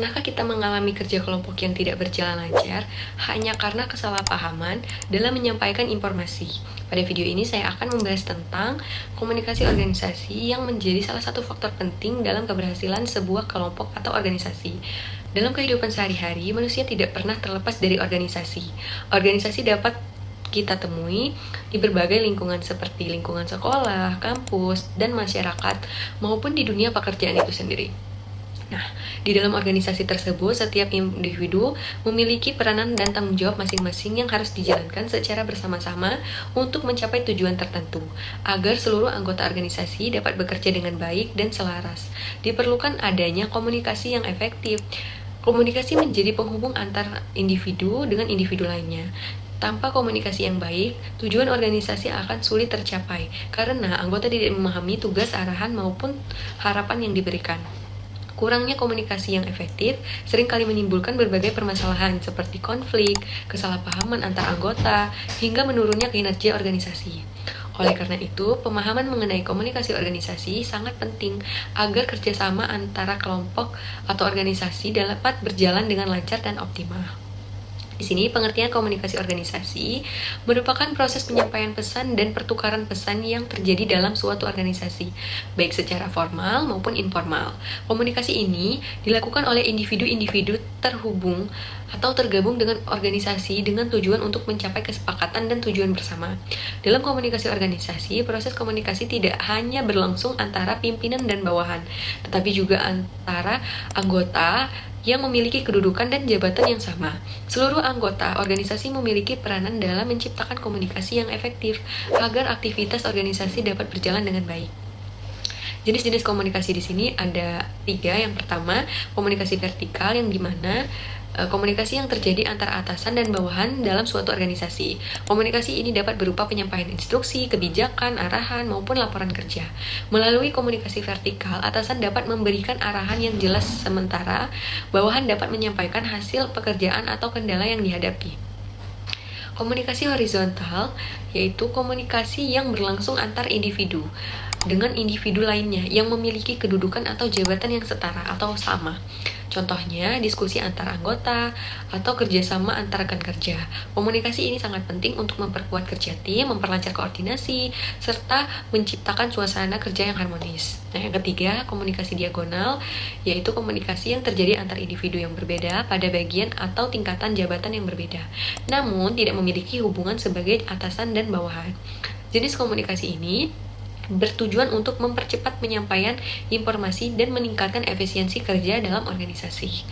Pernahkah kita mengalami kerja kelompok yang tidak berjalan lancar hanya karena kesalahpahaman dalam menyampaikan informasi? Pada video ini saya akan membahas tentang komunikasi organisasi yang menjadi salah satu faktor penting dalam keberhasilan sebuah kelompok atau organisasi. Dalam kehidupan sehari-hari, manusia tidak pernah terlepas dari organisasi. Organisasi dapat kita temui di berbagai lingkungan seperti lingkungan sekolah, kampus, dan masyarakat, maupun di dunia pekerjaan itu sendiri. Nah, di dalam organisasi tersebut, setiap individu memiliki peranan dan tanggung jawab masing-masing yang harus dijalankan secara bersama-sama untuk mencapai tujuan tertentu, agar seluruh anggota organisasi dapat bekerja dengan baik dan selaras. Diperlukan adanya komunikasi yang efektif. Komunikasi menjadi penghubung antar individu dengan individu lainnya. Tanpa komunikasi yang baik, tujuan organisasi akan sulit tercapai, karena anggota tidak memahami tugas, arahan, maupun harapan yang diberikan. Kurangnya komunikasi yang efektif seringkali menimbulkan berbagai permasalahan seperti konflik, kesalahpahaman antar anggota, hingga menurunnya kinerja organisasi. Oleh karena itu, pemahaman mengenai komunikasi organisasi sangat penting agar kerjasama antara kelompok atau organisasi dapat berjalan dengan lancar dan optimal. Di sini, pengertian komunikasi organisasi merupakan proses penyampaian pesan dan pertukaran pesan yang terjadi dalam suatu organisasi, baik secara formal maupun informal. Komunikasi ini dilakukan oleh individu-individu terhubung atau tergabung dengan organisasi dengan tujuan untuk mencapai kesepakatan dan tujuan bersama. Dalam komunikasi organisasi, proses komunikasi tidak hanya berlangsung antara pimpinan dan bawahan, tetapi juga antara anggota yang memiliki kedudukan dan jabatan yang sama. Seluruh anggota organisasi memiliki peranan dalam menciptakan komunikasi yang efektif agar aktivitas organisasi dapat berjalan dengan baik. Jenis-jenis komunikasi di sini ada 3. Yang pertama, komunikasi vertikal, yang dimana komunikasi yang terjadi antara atasan dan bawahan dalam suatu organisasi. Komunikasi ini dapat berupa penyampaian instruksi, kebijakan, arahan, maupun laporan kerja. Melalui komunikasi vertikal, atasan dapat memberikan arahan yang jelas, sementara bawahan dapat menyampaikan hasil pekerjaan atau kendala yang dihadapi. Komunikasi horizontal yaitu komunikasi yang berlangsung antar individu dengan individu lainnya yang memiliki kedudukan atau jabatan yang setara atau sama. Contohnya, diskusi antar anggota atau kerjasama antar rekan kerja. Komunikasi ini sangat penting untuk memperkuat kerja tim, memperlancar koordinasi, serta menciptakan suasana kerja yang harmonis. Nah, yang ketiga, komunikasi diagonal, yaitu komunikasi yang terjadi antar individu yang berbeda pada bagian atau tingkatan jabatan yang berbeda, namun tidak memiliki hubungan sebagai atasan dan bawahan. Jenis komunikasi ini bertujuan untuk mempercepat penyampaian informasi dan meningkatkan efisiensi kerja dalam organisasi.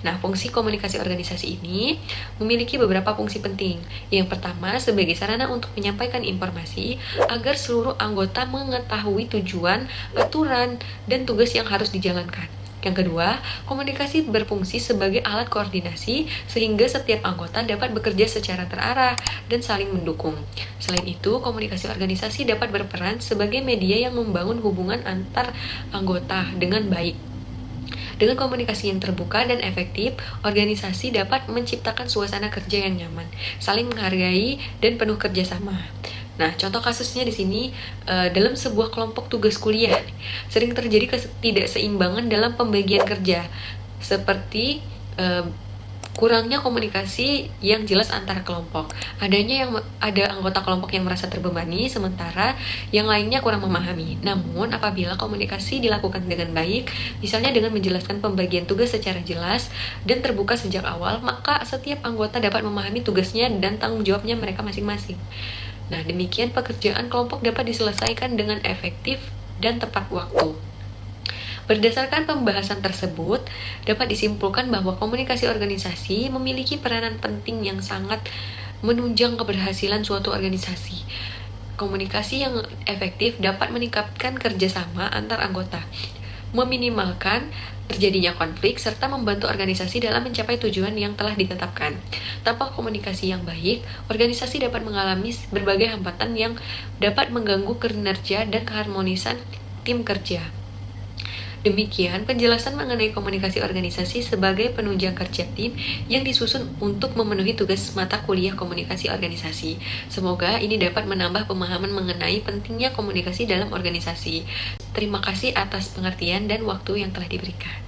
Nah, fungsi komunikasi organisasi ini memiliki beberapa fungsi penting. Yang pertama, sebagai sarana untuk menyampaikan informasi agar seluruh anggota mengetahui tujuan, aturan, dan tugas yang harus dijalankan. Yang kedua, komunikasi berfungsi sebagai alat koordinasi sehingga setiap anggota dapat bekerja secara terarah dan saling mendukung. Selain itu, komunikasi organisasi dapat berperan sebagai media yang membangun hubungan antar anggota dengan baik. Dengan komunikasi yang terbuka dan efektif, organisasi dapat menciptakan suasana kerja yang nyaman, saling menghargai, dan penuh kerjasama. Nah, contoh kasusnya di sini dalam sebuah kelompok tugas kuliah sering terjadi ketidakseimbangan dalam pembagian kerja, seperti kurangnya komunikasi yang jelas antara kelompok. Ada anggota kelompok yang merasa terbebani, sementara yang lainnya kurang memahami. Namun, apabila komunikasi dilakukan dengan baik, misalnya dengan menjelaskan pembagian tugas secara jelas dan terbuka sejak awal, maka setiap anggota dapat memahami tugasnya dan tanggung jawabnya mereka masing-masing. Nah, demikian pekerjaan kelompok dapat diselesaikan dengan efektif dan tepat waktu. Berdasarkan pembahasan tersebut, dapat disimpulkan bahwa komunikasi organisasi memiliki peranan penting yang sangat menunjang keberhasilan suatu organisasi. Komunikasi yang efektif dapat meningkatkan kerjasama antar anggota, meminimalkan terjadinya konflik, serta membantu organisasi dalam mencapai tujuan yang telah ditetapkan. Tanpa komunikasi yang baik, organisasi dapat mengalami berbagai hambatan yang dapat mengganggu kinerja dan keharmonisan tim kerja. Demikian penjelasan mengenai komunikasi organisasi sebagai penunjang kerja tim yang disusun untuk memenuhi tugas mata kuliah komunikasi organisasi. Semoga ini dapat menambah pemahaman mengenai pentingnya komunikasi dalam organisasi. Terima kasih atas pengertian dan waktu yang telah diberikan.